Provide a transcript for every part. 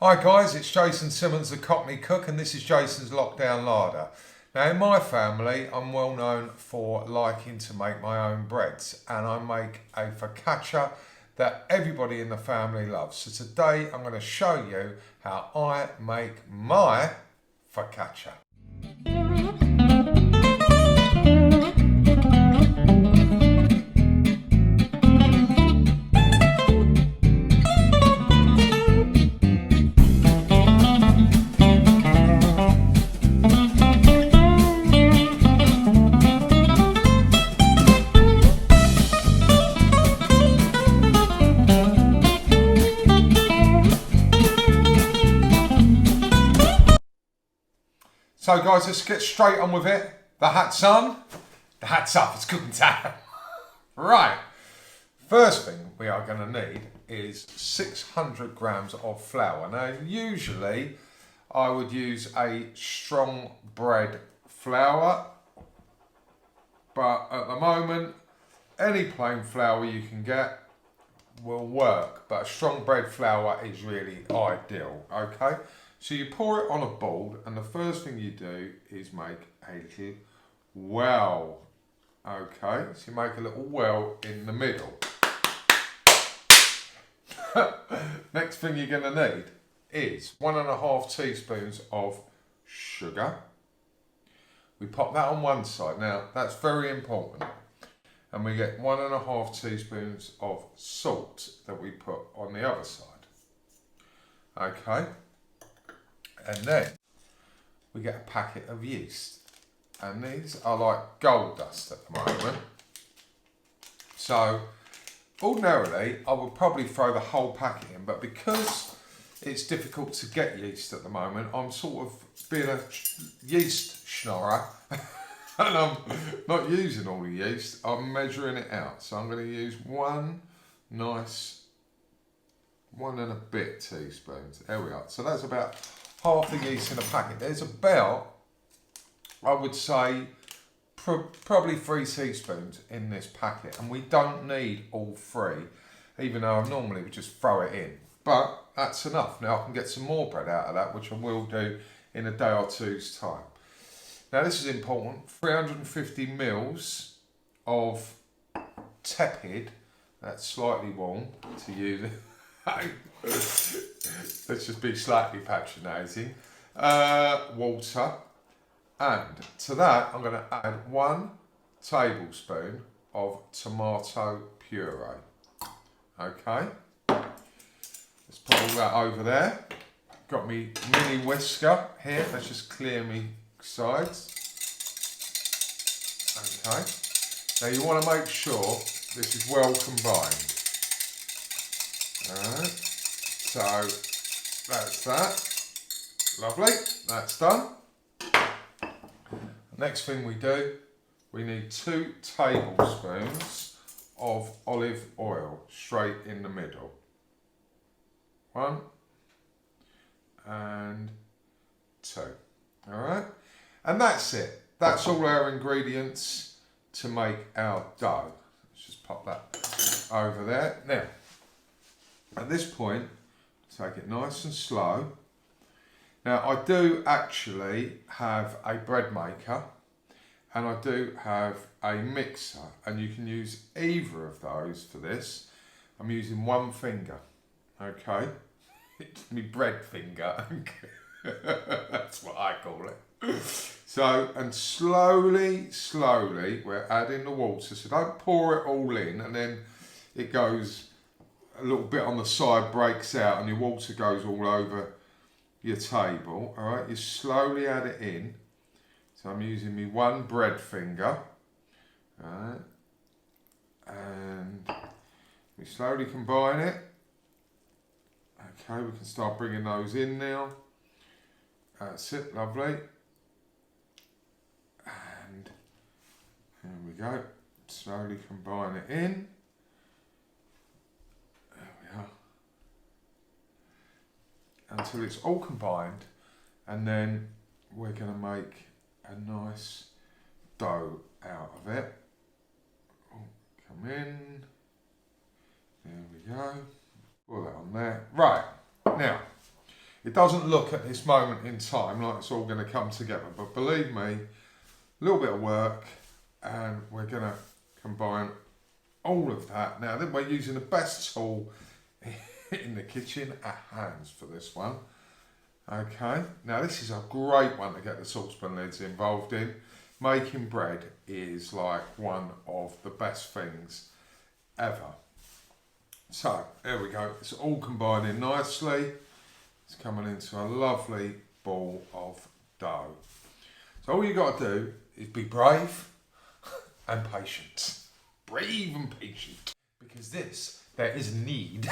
Hi guys, it's Jason Simmons, the Cockney Cook, and this is Jason's Lockdown Larder. Now in my family, I'm well known for liking to make my own breads, and I make a focaccia that everybody in the family loves. So today I'm going to show you how I make my focaccia. So guys, let's get straight on with it. The hat's on, the hat's off, it's cooking time. Right, first thing we are going to need is 600 grams of flour. Now usually I would use a strong bread flour, but at the moment any plain flour you can get will work, but a strong bread flour is really ideal, okay? So you pour it on a board, and the first thing you do is make a little well. Okay, so you make a little well in the middle. Next thing you're going to need is 1.5 teaspoons of sugar. We pop that on one side. Now that's very important. And we get 1.5 teaspoons of salt that we put on the other side. Okay. And then we get a packet of yeast, and these are like gold dust at the moment. So ordinarily I would probably throw the whole packet in, but because it's difficult to get yeast at the moment, I'm sort of being a yeast schnorrer and I'm not using all the yeast, I'm measuring it out. So I'm going to use one and a bit teaspoons. There we are. So that's about half the yeast in a packet. There's about, I would say, probably 3 teaspoons in this packet, and we don't need all 3, even though I normally would just throw it in. But that's enough. Now I can get some more bread out of that, which I will do in a day or two's time. Now this is important. 350 mils of tepid, that's slightly warm to use. Let's just be slightly patronising. Water, and to that I'm going to add 1 tablespoon of tomato puree. Okay, let's put all that over there. Got me mini whisker here. Let's just clear me sides. Okay. Now you want to make sure this is well combined. Alright, so that's that. Lovely, that's done. Next thing we do, we need 2 tablespoons of olive oil straight in the middle. 1 and 2. Alright, and that's it. That's all our ingredients to make our dough. Let's just pop that over there. Now, at this point, take it nice and slow. Now I do actually have a bread maker, and I do have a mixer, and you can use either of those for this. I'm using one finger, okay? It's my bread finger. That's what I call it. So, and slowly, we're adding the water. So don't pour it all in and then it goes a little bit on the side, breaks out, and your water goes all over your table. All right, you slowly add it in. So I'm using my one bread finger. All right, and we slowly combine it. Okay, we can start bringing those in now. That's it, lovely. And there we go. Slowly combine it in. Until it's all combined, and then we're going to make a nice dough out of it. Oh, come in. There we go. Pour that on there. Right, now It doesn't look at this moment in time like it's all going to come together, but believe me, a little bit of work and we're going to combine all of that. Now then, we're using the best tool in the kitchen, our hands, for this one. Okay, now this is a great one to get the saucepan lids involved in. Making bread is like one of the best things ever. So there we go, it's all combining nicely. It's coming into a lovely ball of dough. So all you got to do is be brave and patient. Brave and patient. Because there is need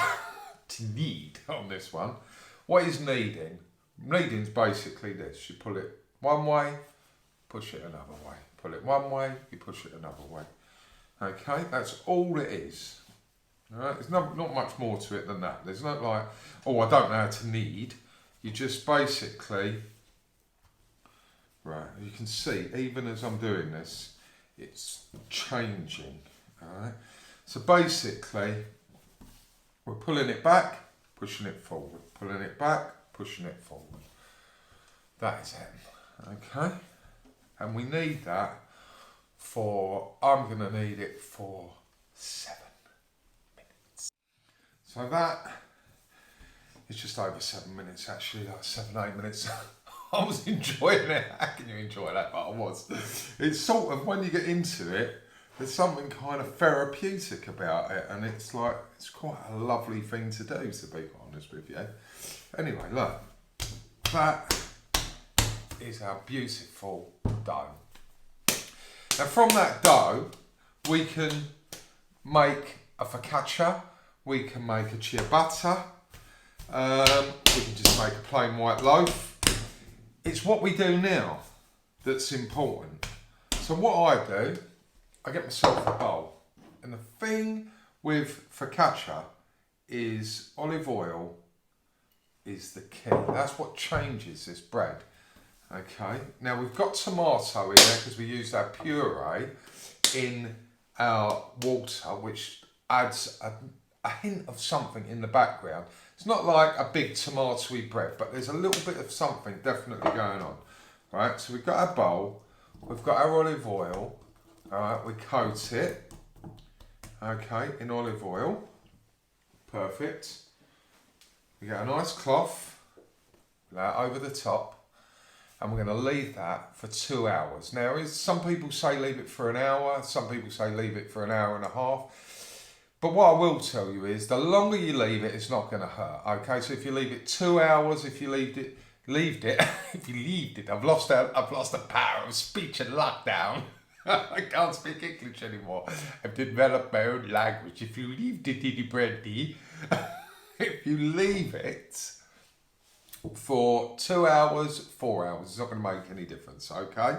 to knead on this one. What is kneading? Kneading is basically this. You pull it one way, push it another way. Pull it one way, you push it another way. Okay, that's all it is. Alright, there's not much more to it than that. There's not like, oh, I don't know how to knead. You just basically, right, you can see, even as I'm doing this, it's changing. Alright, so basically, we're pulling it back, pushing it forward, pulling it back, pushing it forward. That is it. Okay, and we need that for, I'm going to need it for 7 minutes. So that is just over 7 minutes, actually, like 7, 8 minutes. I was enjoying it. How can you enjoy that? But I was. It's sort of, when you get into it, there's something kind of therapeutic about it, and it's like, it's quite a lovely thing to do, to be honest with you. Anyway, look, that is our beautiful dough. Now from that dough, we can make a focaccia, we can make a ciabatta, we can just make a plain white loaf. It's what we do now that's important. So what I do, I get myself a bowl. And the thing with focaccia is olive oil is the key. That's what changes this bread. Okay, now we've got tomato in there because we used our puree in our water, which adds a hint of something in the background. It's not like a big tomatoey bread, but there's a little bit of something definitely going on. Right, so we've got our bowl, we've got our olive oil. Alright, we coat it, okay, in olive oil. Perfect. We get a nice cloth, lay it over the top, and we're going to leave that for 2 hours. Now, some people say leave it for an hour, some people say leave it for an hour and a half. But what I will tell you is, the longer you leave it, it's not going to hurt. Okay, so if you leave it 2 hours, if you leave it, I've lost the power of speech and lockdown. I can't speak English anymore. I've developed my own language. If you leave the bread, if you leave it for 2 hours, 4 hours, it's not going to make any difference, okay?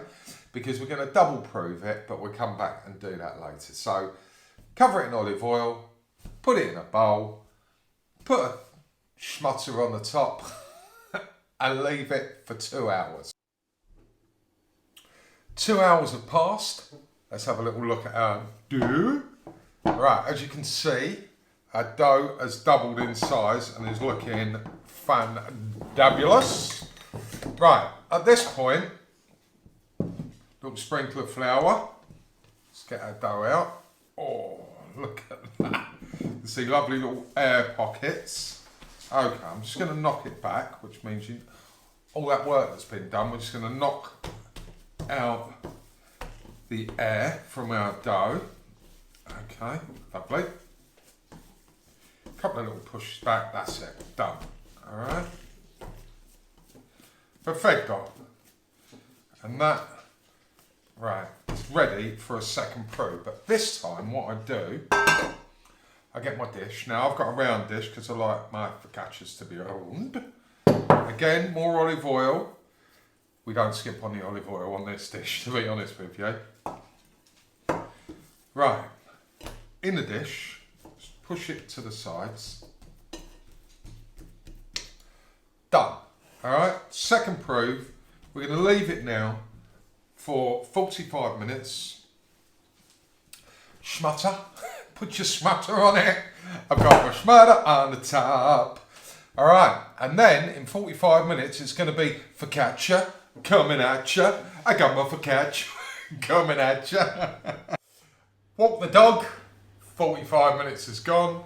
Because we're going to double prove it, but we'll come back and do that later. So cover it in olive oil, put it in a bowl, put a schmutter on the top, and leave it for 2 hours. 2 hours have passed. Let's have a little look at our dough. Right, as you can see, our dough has doubled in size and is looking fabulous. Right, at this point, little sprinkle of flour. Let's get our dough out. Oh, look at that. You see lovely little air pockets. Okay, I'm just going to knock it back, which means all that work that's been done, we're just going to knock out the air from our dough. Okay, lovely. A couple of little pushes back, that's it, done. Alright. Perfecto. And that, right, is ready for a second proof. But this time what I do, I get my dish. Now I've got a round dish because I like my focaccias to be round. Again, more olive oil. We don't skip on the olive oil on this dish, to be honest with you. Right, in the dish, just push it to the sides. Done. Alright, second proof. We're going to leave it now for 45 minutes. Schmutter. Put your schmutter on it. I've got my schmutter on the top. All right, and then in 45 minutes it's going to be focaccia coming at ya. I got my focaccia coming at ya. Walk the dog. 45 minutes is gone.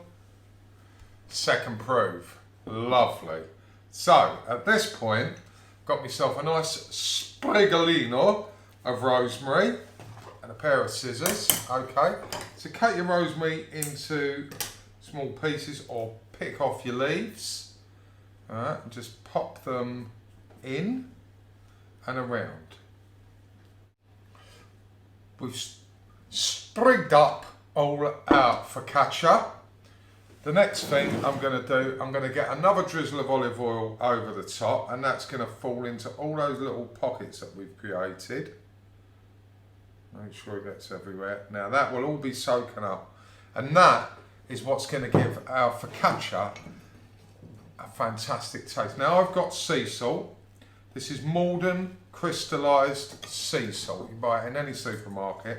Second proof. Lovely. So at this point, got myself a nice spigolino of rosemary and a pair of scissors. Okay, so cut your rosemary into small pieces or pick off your leaves. Alright, and just pop them in and around. We've sprigged up all our focaccia. The next thing I'm going to do, I'm going to get another drizzle of olive oil over the top, and that's going to fall into all those little pockets that we've created. Make sure it gets everywhere. Now that will all be soaking up, and that is what's going to give our focaccia a fantastic taste. Now I've got sea salt. This is Malden crystallised sea salt. You can buy it in any supermarket.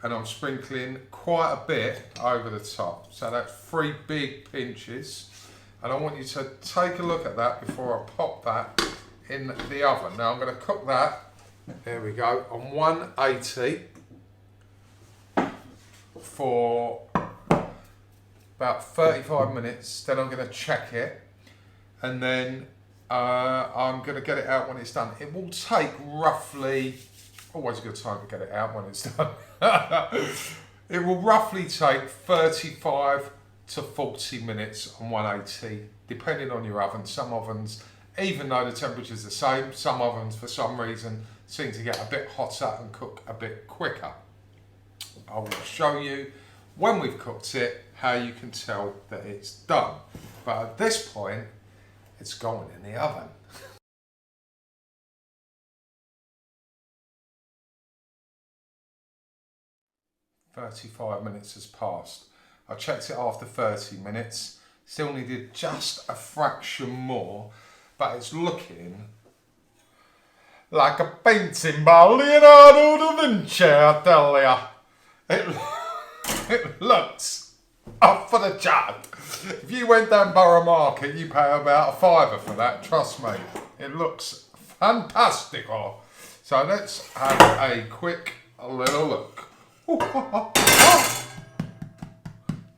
And I'm sprinkling quite a bit over the top. So that's 3 big pinches. And I want you to take a look at that before I pop that in the oven. Now I'm going to cook that, there we go, on 180 for about 35 minutes. Then I'm going to check it. And then I'm going to get it out when it's done. It will take roughly, always a good time to get it out when it's done. It will roughly take 35 to 40 minutes on 180, depending on your oven. Some ovens, even though the temperature's the same, some ovens for some reason seem to get a bit hotter and cook a bit quicker. I will show you when we've cooked it how you can tell that it's done. But at this point, it's going in the oven. 35 minutes has passed. I checked it after 30 minutes. Still needed just a fraction more, but it's looking like a painting by Leonardo da Vinci, I tell ya. It looks up for the chart. If you went down Borough Market, you pay about £5 for that, trust me. It looks fantastical. So let's have a quick little look. You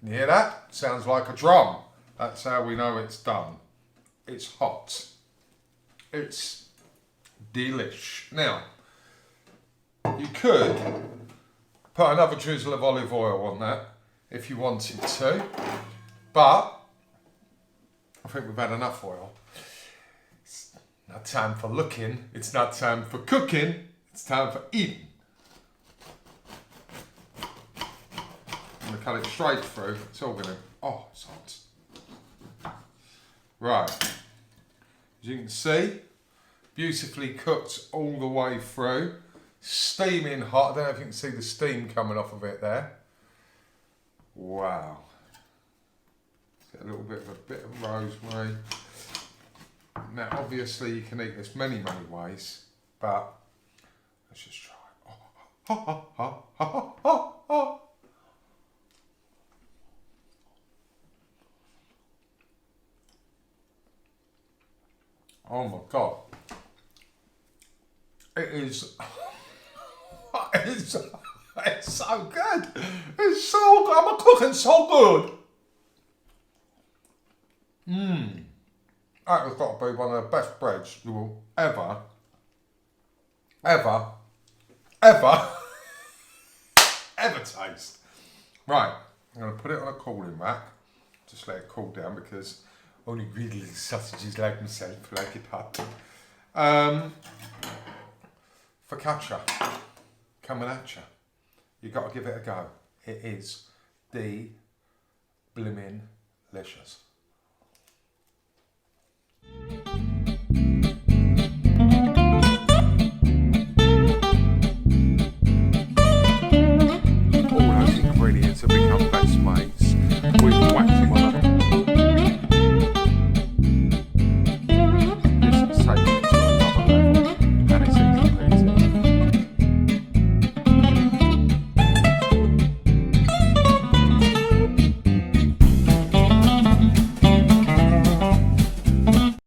hear that? Sounds like a drum. That's how we know it's done. It's hot. It's delish. Now, you could put another drizzle of olive oil on that if you wanted to, but I think we've had enough oil. It's not time for looking, it's not time for cooking, it's time for eating. I'm going to cut it straight through. It's all going to... Oh, it's hot. Right. As you can see, beautifully cooked all the way through. Steaming hot. I don't know if you can see the steam coming off of it there. Wow. Get a little bit of rosemary. Now, obviously, you can eat this many ways, but let's just try it. Oh my God. It is, it's so good. It's so good. I'm cooking so good. That has got to be one of the best breads you will ever taste. Right, I'm going to put it on a cooling rack. Just let it cool down because only really little sausages like myself like it hot. Focaccia, coming at you. You got to give it a go. It is the blimmin' licious.